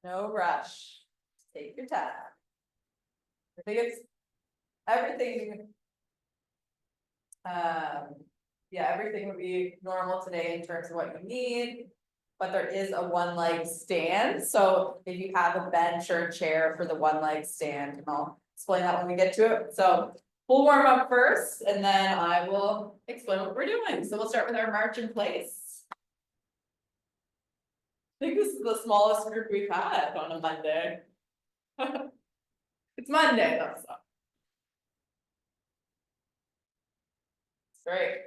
No rush. Take your time. I think it's everything. Yeah, everything would be normal today in terms of what you need. But there is a one leg stand, so if you have a bench or a chair for the one leg stand, and I'll explain that when we get to it, so. We'll warm up first and then I will explain what we're doing, so we'll start with our march in place. I think this is the smallest group we've had on a Monday. It's Monday though, so. It's great.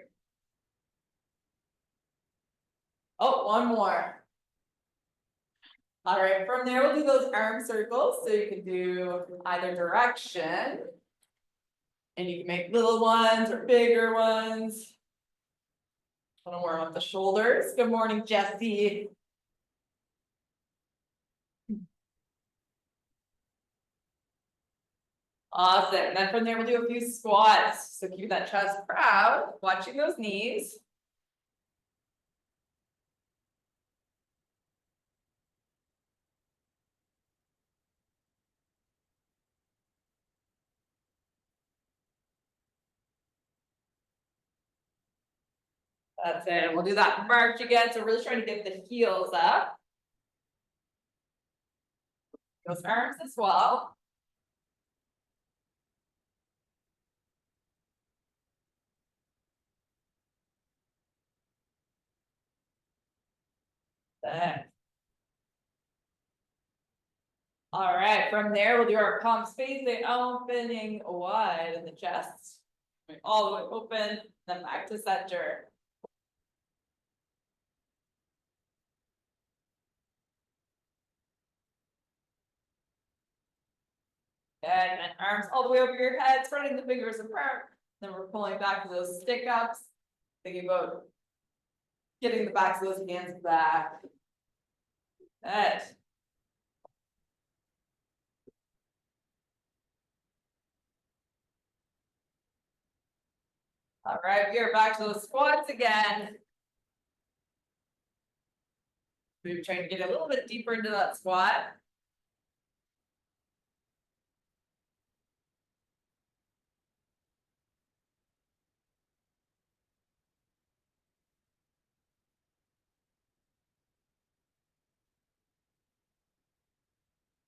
Oh, one more. All right, from there, we'll do those arm circles, so you can do either direction. And you can make little ones or bigger ones. I'm gonna warm up the shoulders. Good morning, Jesse. Awesome, and then from there, we'll do a few squats, so keep that chest proud, watching those knees. That's it, we'll do that march again, so really trying to get the heels up. Those arms as well. There. All right, from there, we'll do our palms facing, opening wide in the chest. All the way open, then back to center. And then arms all the way over your head, spreading the fingers apart. Then we're pulling back to those stick ups. Thinking about getting the backs of those hands back. Good. All right, we are back to those squats again. We're trying to get a little bit deeper into that squat.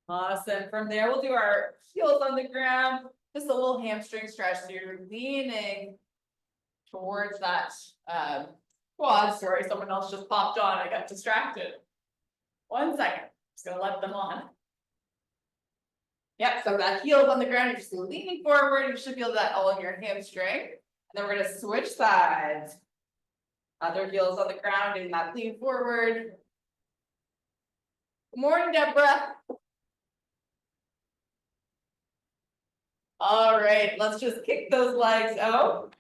Awesome. From there, we'll do our heels on the ground, just a little hamstring stretch. So you're leaning towards that quad. Sorry, someone else just popped on. I got distracted. 1 second. Just gonna let them on. Yep, so that heels on the ground, you're just leaning forward. You should feel that all in your hamstring. And then we're gonna switch sides. Other heels on the ground, getting that lean forward. Good morning, Deborah. All right, let's just kick those legs out.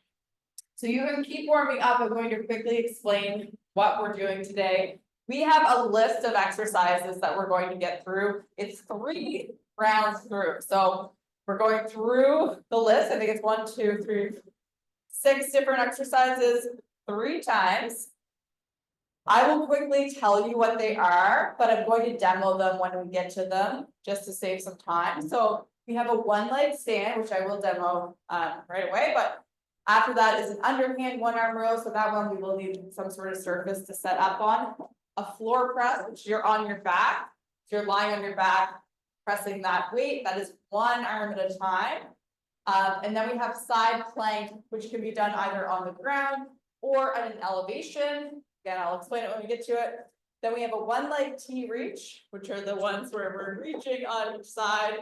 So you can keep warming up. I'm going to quickly explain what we're doing today. We have a list of exercises that we're going to get through. It's 3 rounds through. So we're going through the list. I think it's 1, 2, 3, 6 different exercises 3 times. I will quickly tell you what they are, but I'm going to demo them when we get to them just to save some time. So we have a one leg stand, which I will demo right away, but after that is an underhand 1-arm row. So that one we will need some sort of surface to set up on. A floor press, which you're on your back. So you're lying on your back, pressing that weight. That is 1 arm at a time. And then we have side plank, which can be done either on the ground or at an elevation. Again, I'll explain it when we get to it. Then we have a 1 leg T reach, which are the ones where we're reaching on each side.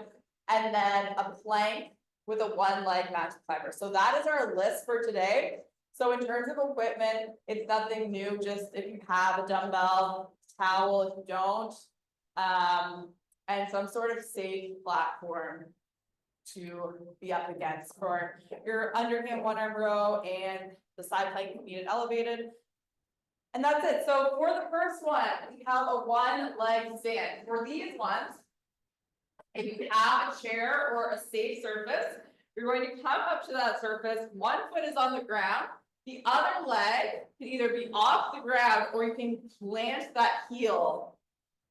And then a plank with a 1 leg mountain climber. So that is our list for today. So in terms of equipment, it's nothing new, just if you have a dumbbell, towel if you don't, and some sort of safe platform to be up against for your underhand 1-arm row and the side plank if needed elevated. And that's it. So for the first one, we have a 1 leg stand. For these ones, if you have a chair or a safe surface, you're going to come up to that surface. 1 foot is on the ground. The other leg can either be off the ground or you can plant that heel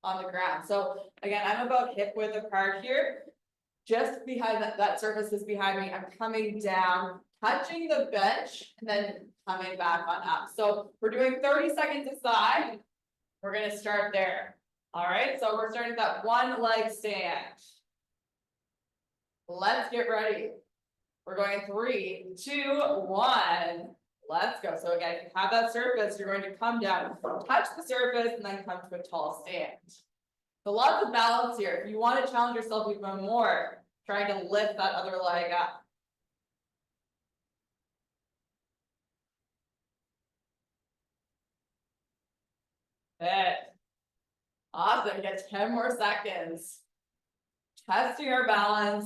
on the ground. So again, I'm about hip width apart here. Just behind that surface is behind me. I'm coming down, touching the bench, and then coming back on up. So we're doing 30 seconds aside. We're gonna start there. All right, so we're starting that one leg stand. Let's get ready. We're going 3, 2, 1. Let's go. So again, if you have that surface, you're going to come down, touch the surface, and then come to a tall stand. So lots of balance here. If you want to challenge yourself even more, trying to lift that other leg up. Good. Awesome. Get 10 more seconds. Testing our balance.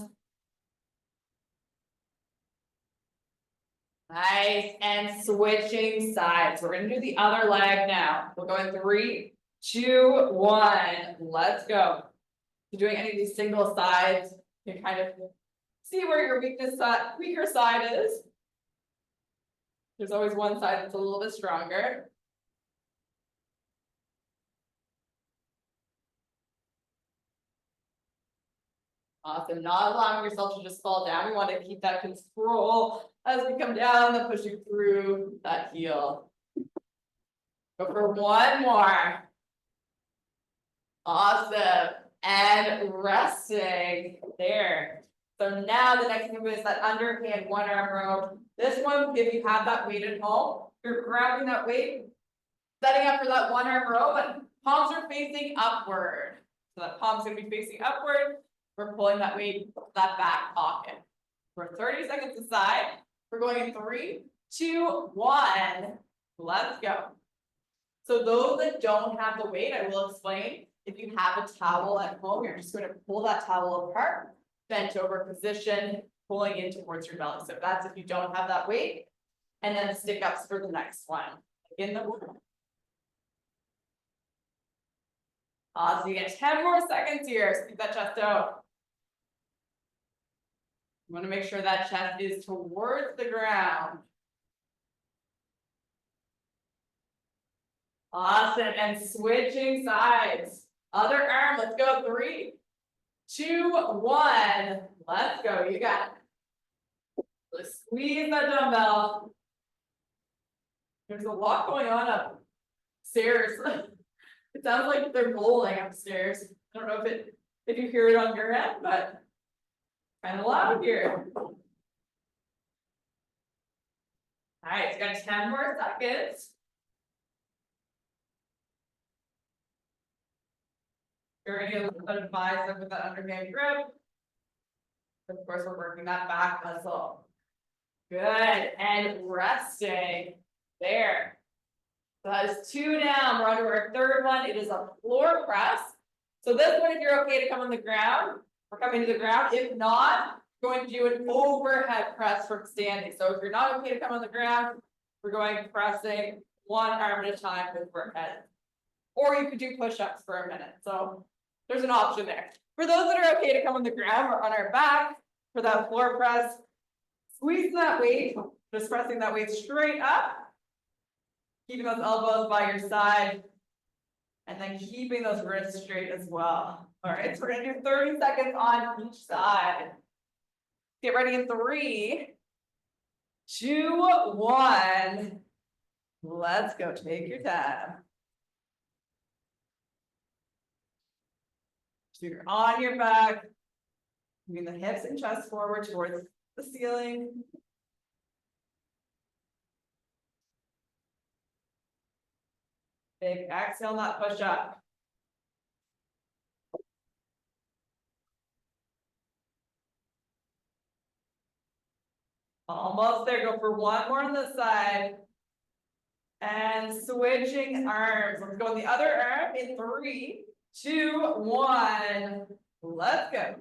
Nice. And switching sides. We're going to do the other leg now. We're going 3, 2, 1. Let's go. If you're doing any of these single sides, you can kind of see where your weaker side is. There's always one side that's a little bit stronger. Awesome. Not allowing yourself to just fall down. We want to keep that control as we come down, then pushing through that heel. Go for one more. Awesome. And resting there. So now the next move is that underhand one arm row. This one, if you have that weight at home, you're grabbing that weight, setting up for that one arm row, but palms are facing upward. So that palm's gonna be facing upward. We're pulling that weight, that back pocket. We're 30 seconds aside. We're going in 3, 2, 1. Let's go. So those that don't have the weight, I will explain. If you have a towel at home, you're just going to pull that towel apart, bent over position, pulling in towards your belly. So that's if you don't have that weight. And then stick ups for the next one. In the awesome. You get 10 more seconds here. Scoop that chest out. You want to make sure that chest is towards the ground. Awesome. And switching sides. Other arm. Let's go. 3, 2, 1. Let's go. You got it. Let's squeeze that dumbbell. There's a lot going on upstairs. It sounds like they're bowling upstairs. I don't know if you hear it on your end, but kind of loud here. All right, it's got 10 more seconds. You're gonna get a little bit of bicep with that underhand grip. Of course, we're working that back muscle. Good, and resting there. So that is 2 down. We're on to our third one. It is a floor press. So this one, if you're okay to come on the ground, we're coming to the ground. If not, we're going to do an overhead press from standing. So if you're not okay to come on the ground, we're going pressing one arm at a time with overhead. Or you could do push-ups for a minute. So there's an option there. For those that are okay to come on the ground, we're on our back for that floor press. Squeezing that weight, just pressing that weight straight up. Keeping those elbows by your side. And then keeping those wrists straight as well. All right, so we're gonna do 30 seconds on each side. Get ready in 3, 2, 1. Let's go, take your time. So you're on your back, moving the hips and chest forward towards the ceiling. Big exhale, not push up. Almost there, go for one more on this side. And switching arms. Let's go on the other arm in 3, 2, 1. Let's go.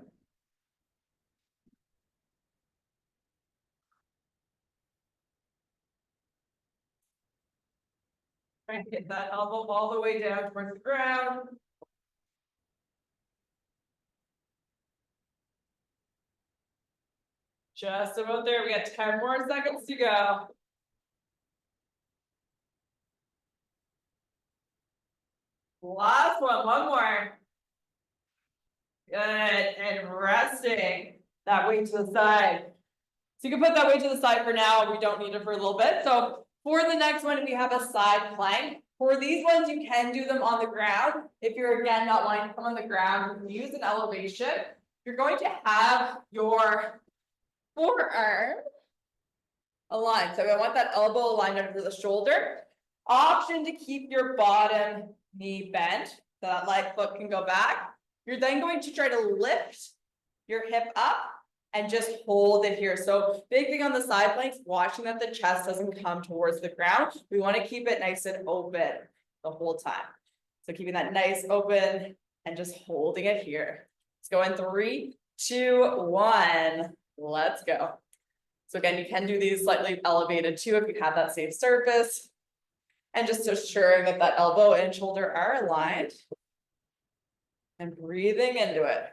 Try and get that elbow all the way down towards the ground. Just about there. We got 10 more seconds to go. Last one more. Good, and resting that weight to the side. So you can put that weight to the side for now, we don't need it for a little bit. So for the next one, we have a side plank. For these ones, you can do them on the ground. If you're again not wanting to come on the ground, you can use an elevation. You're going to have your forearm aligned. So I want that elbow aligned under the shoulder. Option to keep your bottom knee bent, so that leg foot can go back. You're then going to try to lift your hip up and just hold it here. So big thing on the side planks, watching that the chest doesn't come towards the ground. We want to keep it nice and open the whole time. So keeping that nice open and just holding it here. Let's go in 3, 2, 1. Let's go. So again, you can do these slightly elevated too if you have that safe surface. And just ensuring that that elbow and shoulder are aligned. And breathing into it.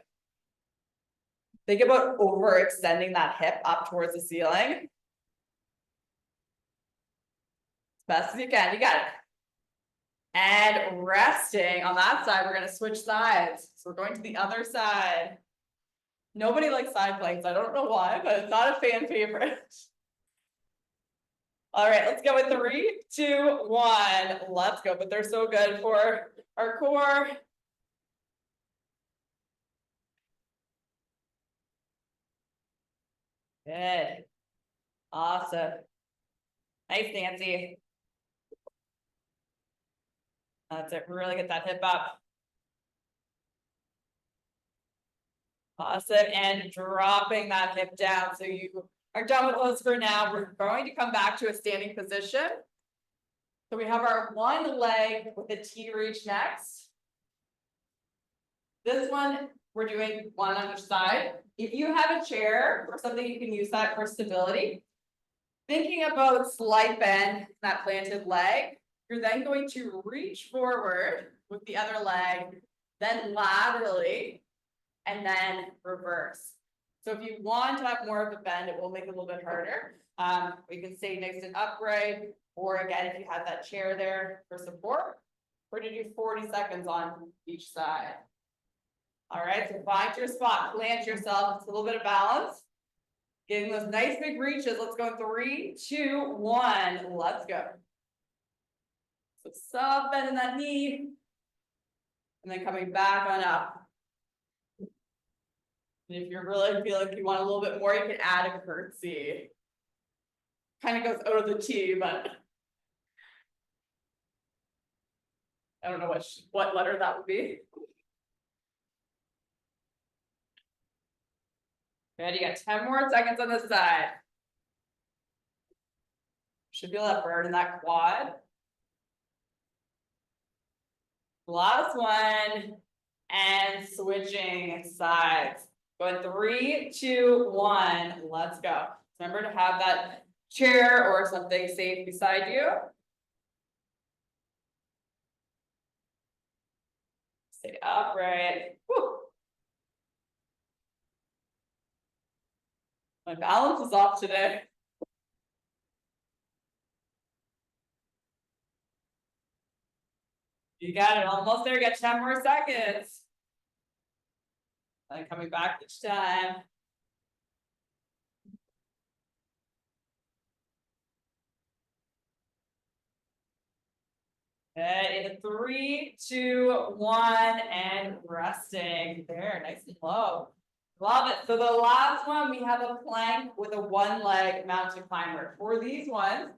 Think about overextending that hip up towards the ceiling. As best as you can, you got it. And resting on that side, we're gonna switch sides. So we're going to the other side. Nobody likes side planks, I don't know why, but it's not a fan favorite. All right, let's go with 3, 2, 1, let's go, but they're so good for our core. Good. Awesome. Nice, Nancy. That's it. Really get that hip up. Awesome. And dropping that hip down. So you are done with those for now. We're going to come back to a standing position. So we have our one leg with a T reach next. This one, we're doing one on each side. If you have a chair or something, you can use that for stability. Thinking about slight bend in that planted leg, you're then going to reach forward with the other leg, then laterally, and then reverse. So if you want to have more of a bend, it will make it a little bit harder. We can stay nice and upright, or again, if you have that chair there for support, we're gonna do 40 seconds on each side. All right, so find your spot, plant yourself, it's a little bit of balance. Getting those nice big reaches, let's go 3, 2, 1, let's go. So soft bend in that knee, and then coming back on up. And if you really feel like you want a little bit more, you can add a curtsy. Kind of goes out of the T, but I don't know what letter that would be. Good, you got 10 more seconds on this side. Should feel that burn in that quad. Last one, and switching sides. Going 3, 2, 1, let's go. Remember to have that chair or something safe beside you. Stay upright. Woo. My balance is off today. You got it, almost there, got 10 more seconds. And coming back each time. Okay, in 3, 2, 1, and resting. There, nice and low. Love it. So the last one, we have a plank with a one leg mountain climber. For these ones,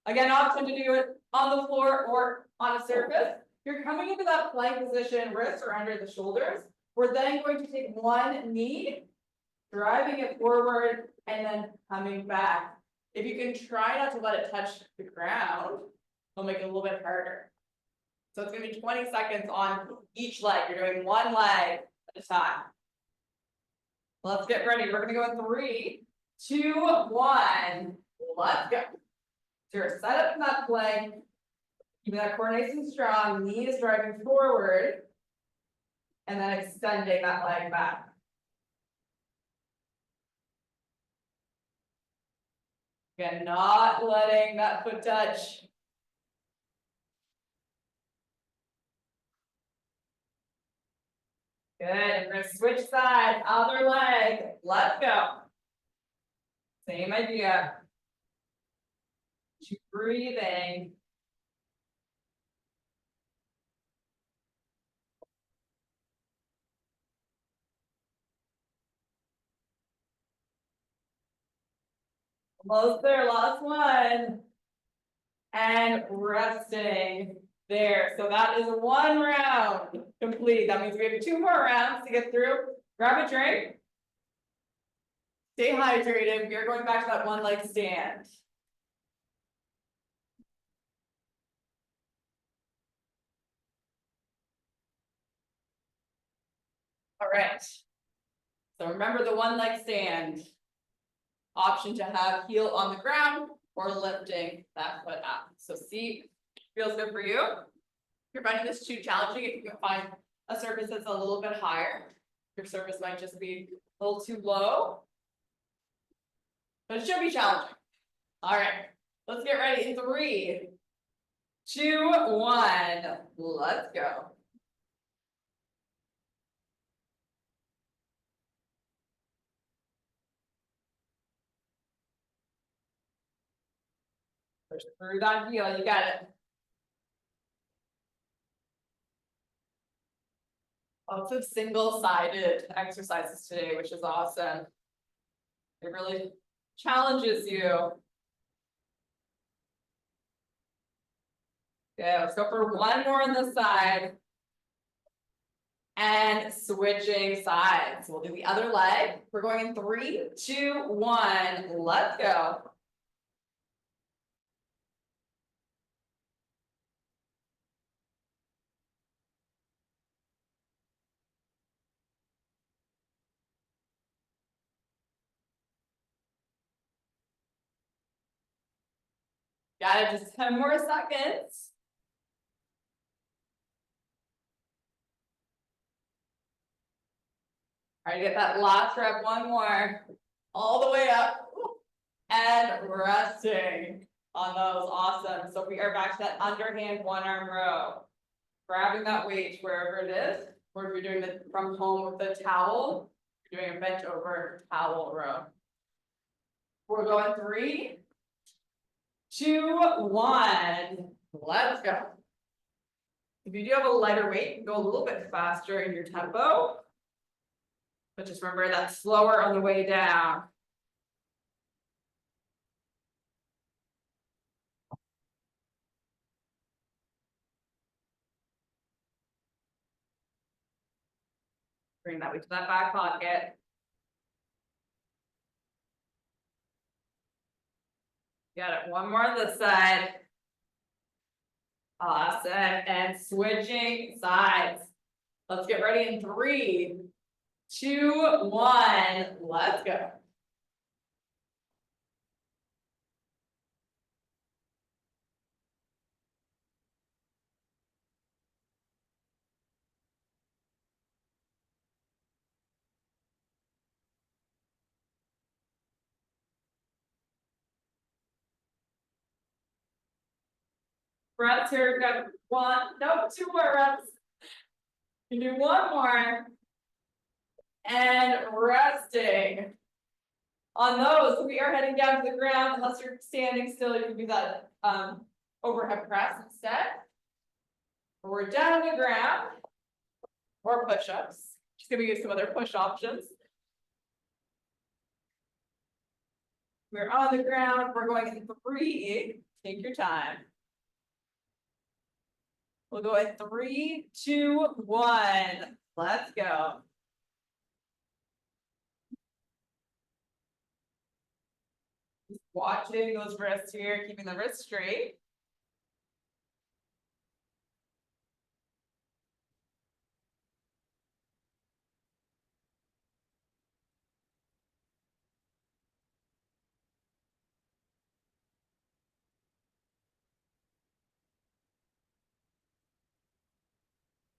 again, option to do it on the floor or on a surface. You're coming into that plank position, wrists are under the shoulders. We're then going to take one knee, driving it forward, and then coming back. If you can try not to let it touch the ground, it'll make it a little bit harder. So it's gonna be 20 seconds on each leg. You're doing one leg at a time. Let's get ready. We're gonna go in 3, 2, 1. Let's go. So you're set up in that plank. Keeping that core nice and strong. Knee is driving forward. And then extending that leg back. Again, not letting that foot touch. Good, we're gonna switch sides, other leg, let's go. Same idea. Keep breathing. Almost there, last one. And resting there. So that is 1 round complete. That means we have 2 more rounds to get through. Grab a drink. Stay hydrated. We are going back to that 1 leg stand. All right. So remember the 1 leg stand. Option to have heel on the ground or lifting that foot up. So see, feels good for you. If you're finding this too challenging, if you can find a surface that's a little bit higher, your surface might just be a little too low. But it should be challenging. All right, let's get ready in 3, 2, 1, let's go. Push through that heel, you got it. Lots of single-sided exercises today, which is awesome. It really challenges you. Okay, let's go for 1 more on the side. And switching sides. We'll do the other leg. We're going in 3, 2, 1, let's go. Got it, just 10 more seconds. All right, get that last rep, 1 more. All the way up. And resting on those, awesome. So we are back to that underhand 1-arm row. Grabbing that weight wherever it is, or if you're doing it from home with the towel, you're doing a bent over towel row. We're going 3, 2, 1, let's go. If you do have a lighter weight, go a little bit faster in your tempo. But just remember that's slower on the way down. Bring that weight to that back pocket. Got it, 1 more on this side. Awesome, and switching sides. Let's get ready in 3, 2, 1, let's go. Reps here, got 1, no, 2 more reps. You do 1 more. And resting. On those, we are heading down to the ground. Unless you're standing still, you can do that overhead press instead. We're down on the ground. Or push-ups. Just gonna use some other push options. We're on the ground. We're going in 3. Take your time. We'll go at 3, 2, 1. Let's go. Just watching those wrists here, keeping the wrists straight.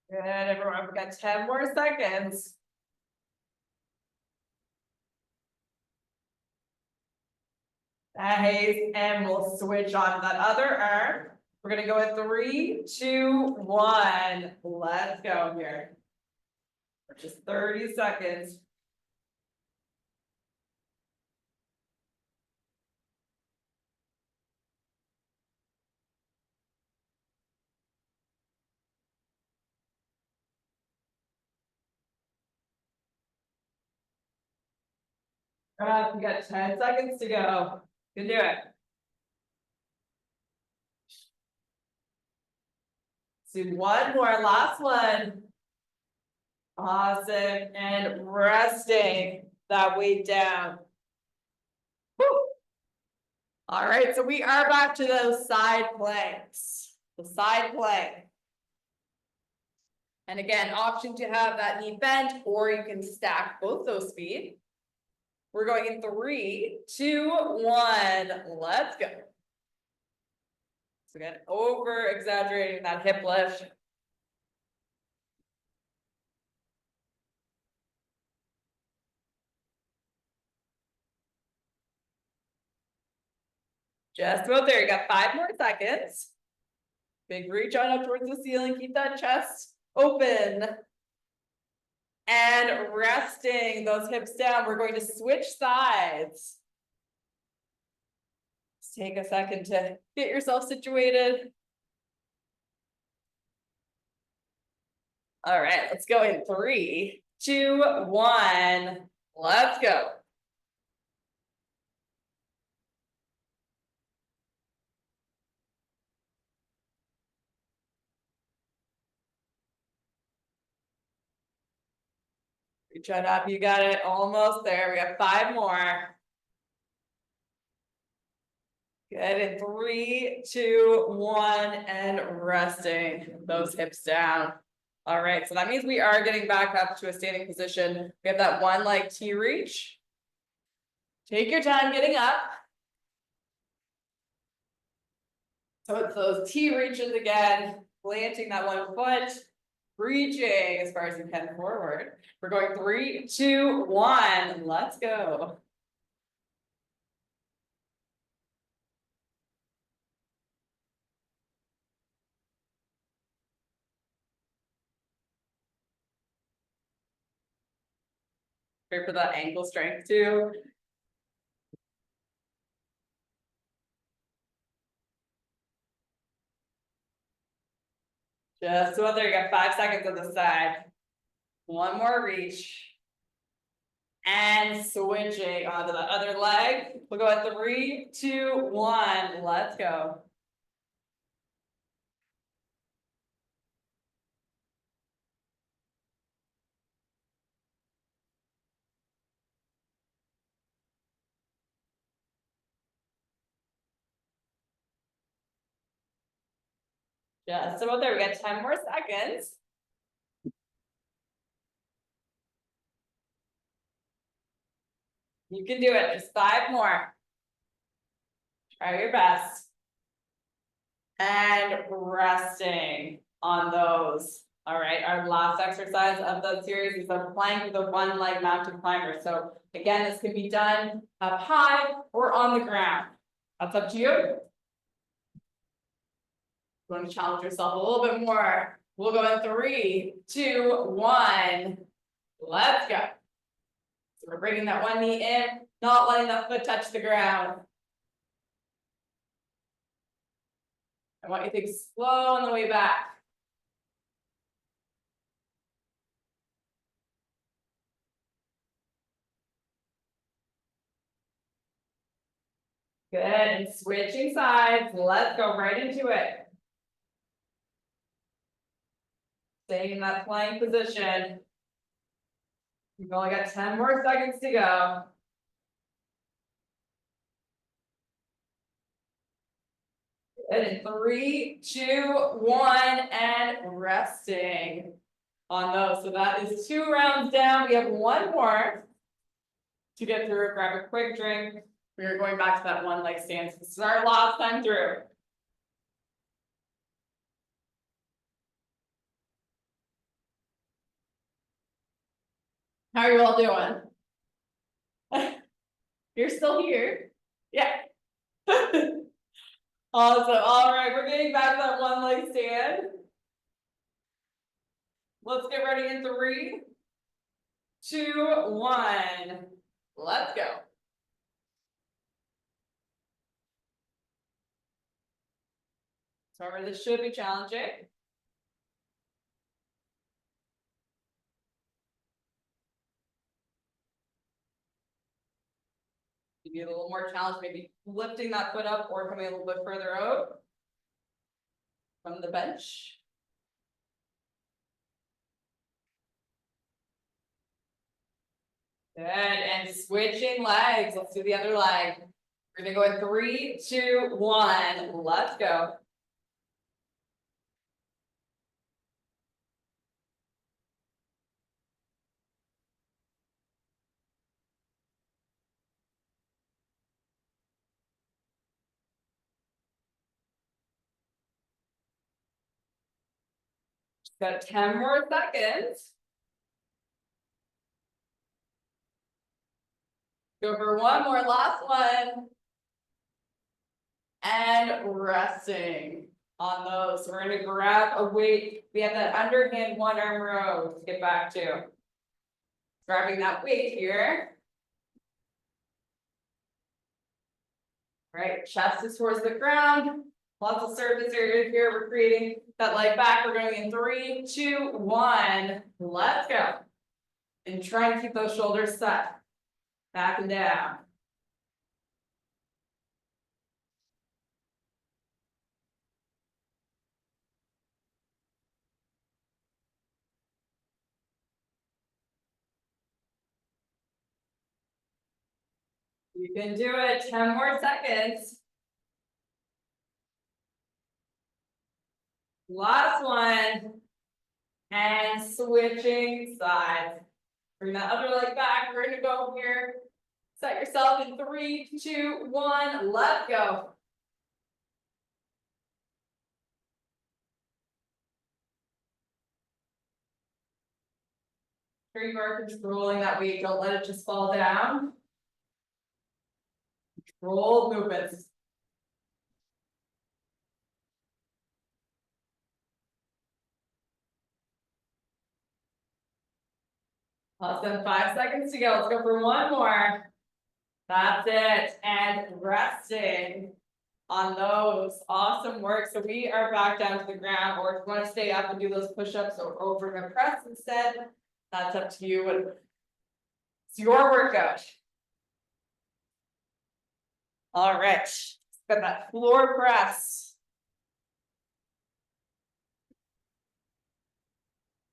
Good, everyone, we've got 10 more seconds. Nice, and we'll switch on that other arm. We're gonna go at 3, 2, 1. Let's go here. just 30 seconds. You got 10 seconds to go. You can do it. Let's do one more, last one. Awesome, and resting that weight down. Woo. All right, so we are back to those side planks. The side plank. And again, option to have that knee bent, or you can stack both those feet. We're going in 3, 2, 1, let's go. So again, over exaggerating that hip lift. Just about there, you got 5 more seconds. Big reach on up towards the ceiling, keep that chest open. And resting those hips down, we're going to switch sides. Just take a second to get yourself situated. All right, let's go in 3, 2, 1, let's go. Reach on up, you got it, almost there. We got 5 more. Good, in 3, 2, 1, and resting those hips down. All right, so that means we are getting back up to a standing position. We have that one leg T reach. Take your time getting up. So it's those T reaches again, planting that one foot, reaching as far as you can forward. We're going 3, 2, 1, let's go. Great for that ankle strength too. Just about there, you got 5 seconds on the side. One more reach. And switching onto the other leg. We'll go at 3, 2, 1, let's go. Just about there, we got 10 more seconds. You can do it, just 5 more. Try your best. And resting on those. All right, our last exercise of the series is a plank with a one leg mountain climber. So again, this can be done up high or on the ground. That's up to you. You want to challenge yourself a little bit more. We'll go in 3, 2, 1. Let's go. So we're bringing that one knee in, not letting that foot touch the ground. I want you to think slow on the way back. Good, and switching sides, let's go right into it. Staying in that plank position. We've only got 10 more seconds to go. And in 3, 2, 1, and resting on those. So that is 2 rounds down. We have 1 more to get through. Grab a quick drink. We are going back to that one leg stance. This is our last time through. How are you all doing? You're still here? Yeah. Awesome. All right, we're getting back to that one leg stand. Let's get ready in 3, 2, 1. Let's go. So remember, this should be challenging. Give you a little more challenge, maybe lifting that foot up or coming a little bit further out from the bench. Good, and switching legs. Let's do the other leg. We're gonna go in 3, 2, 1. Let's go. Got 10 more seconds. Go for one more, last one. And resting on those. So we're gonna grab a weight. We have that underhand one arm row to get back to. Grabbing that weight here. Right, chest is towards the ground. Lots of surface area here. We're creating that leg back. We're going in 3, 2, 1. Let's go. And try and keep those shoulders set. Back and down. You can do it. 10 more seconds. Last one. And switching sides. Bring that other leg back. We're gonna go here. Set yourself in 3, 2, 1. Let's go. Here you are controlling that weight. Don't let it just fall down. Control movements. Awesome. 5 seconds to go. Let's go for one more. That's it. And resting on those. Awesome work. So we are back down to the ground, or if you want to stay up and do those push-ups or overhead press instead, that's up to you. It's your workout. All right. Got that floor press.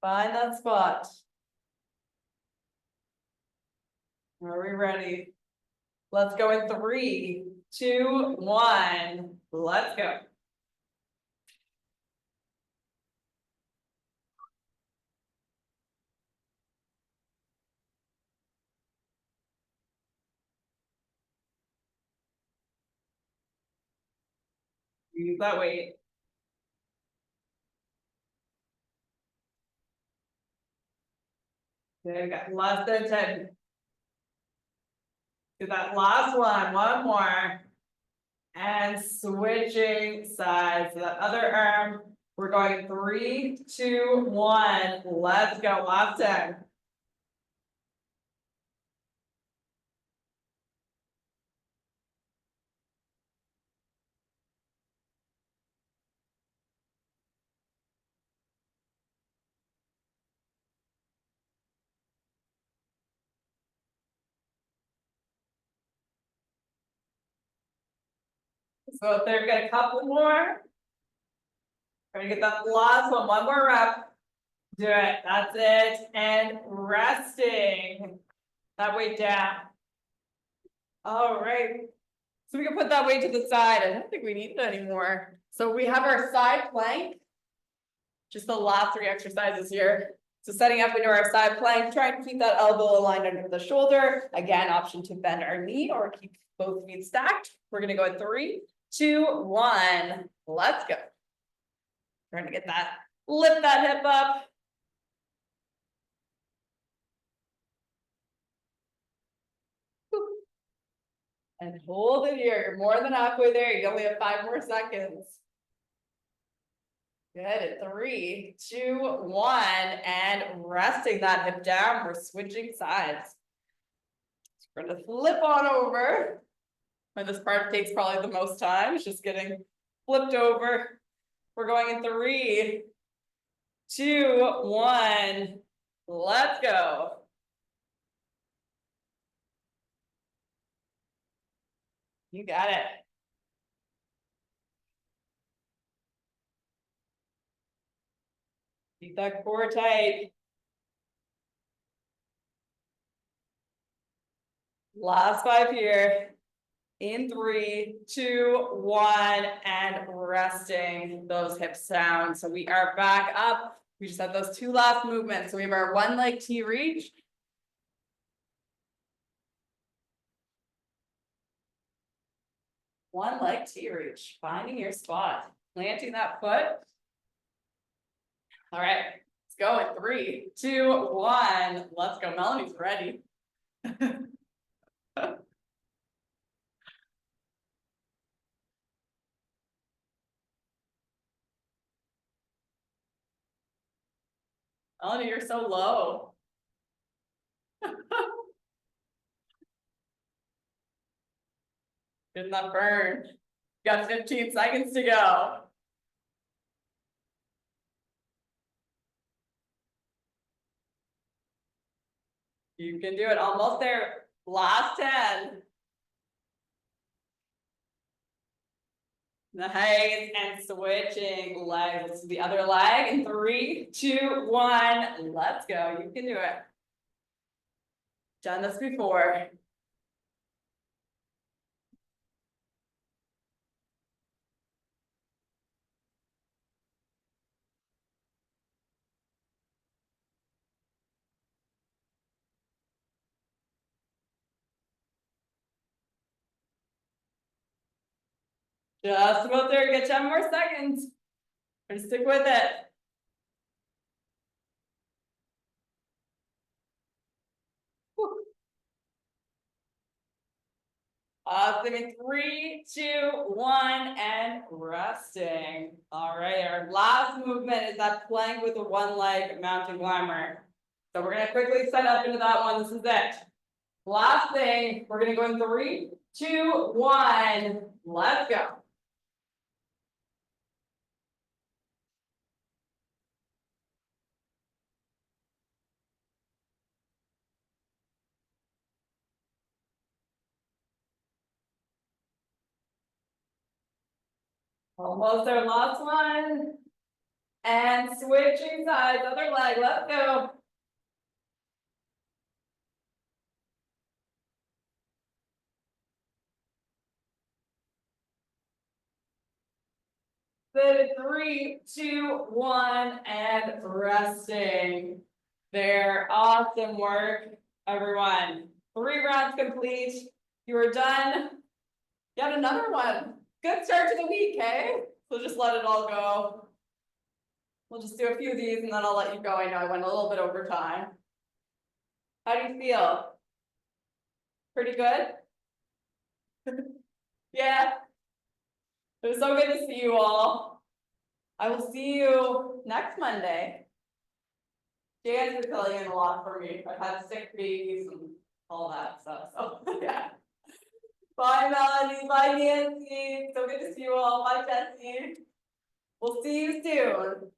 Find that spot. Are we ready? Let's go in 3, 2, 1. Let's go. Use that weight. Okay, got less than 10. Do that last one more. And switching sides. So that other arm, we're going 3, 2, 1. Let's go. Last 10. So if they've got a couple more, we're gonna get that last one more rep. Do it. That's it. And resting. That weight down. All right. So we can put that weight to the side. I don't think we need it anymore. So we have our side plank. Just the last 3 exercises here. So setting up into our side plank, trying to keep that elbow aligned under the shoulder. Again, option to bend our knee or keep both feet stacked. We're gonna go at 3, 2, 1. Let's go. Trying to get that, lift that hip up. And hold it here. You're more than halfway there. You only have 5 more seconds. Good, 3, 2, 1, and resting that hip down, we're switching sides. So we're gonna flip on over. And this part takes probably the most time, it's just getting flipped over. We're going in 3, 2, 1, let's go. You got it. Keep that core tight. Last 5 here. In 3, 2, 1, and resting those hips down. So we are back up. We just had those 2 last movements. So we have our 1 leg T reach. One leg T reach, finding your spot, planting that foot. All right, let's go in 3, 2, 1. Let's go. Melanie's ready. Melanie, you're so low. Getting that burn. You got 15 seconds to go. You can do it. Almost there. Last 10. Nice, and switching legs to the other leg in 3, 2, 1. Let's go. You can do it. Done this before. Just about there. Get 10 more seconds. And stick with it. Awesome. In 3, 2, 1, and resting. All right, our last movement is that plank with the 1 leg mountain climber. So we're gonna quickly set up into that one. This is it. Last thing, we're gonna go in 3, 2, 1. Let's go. Almost our last one. And switching sides, other leg, let's go. Good, 3, 2, 1, and resting. There, awesome work, everyone. 3 rounds complete. You are done. Yet another one. Good start to the week, hey? So just let it all go. We'll just do a few of these and then I'll let you go. I know I went a little bit over time. How do you feel? Pretty good? Yeah. It was so good to see you all. I will see you next Monday. Jan's been filling in a lot for me. I've had sick babies and all that stuff. So yeah. Bye, Melanie. Bye, Nancy. So good to see you all. Bye, Jesse. We'll see you soon.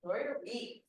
Enjoy your week.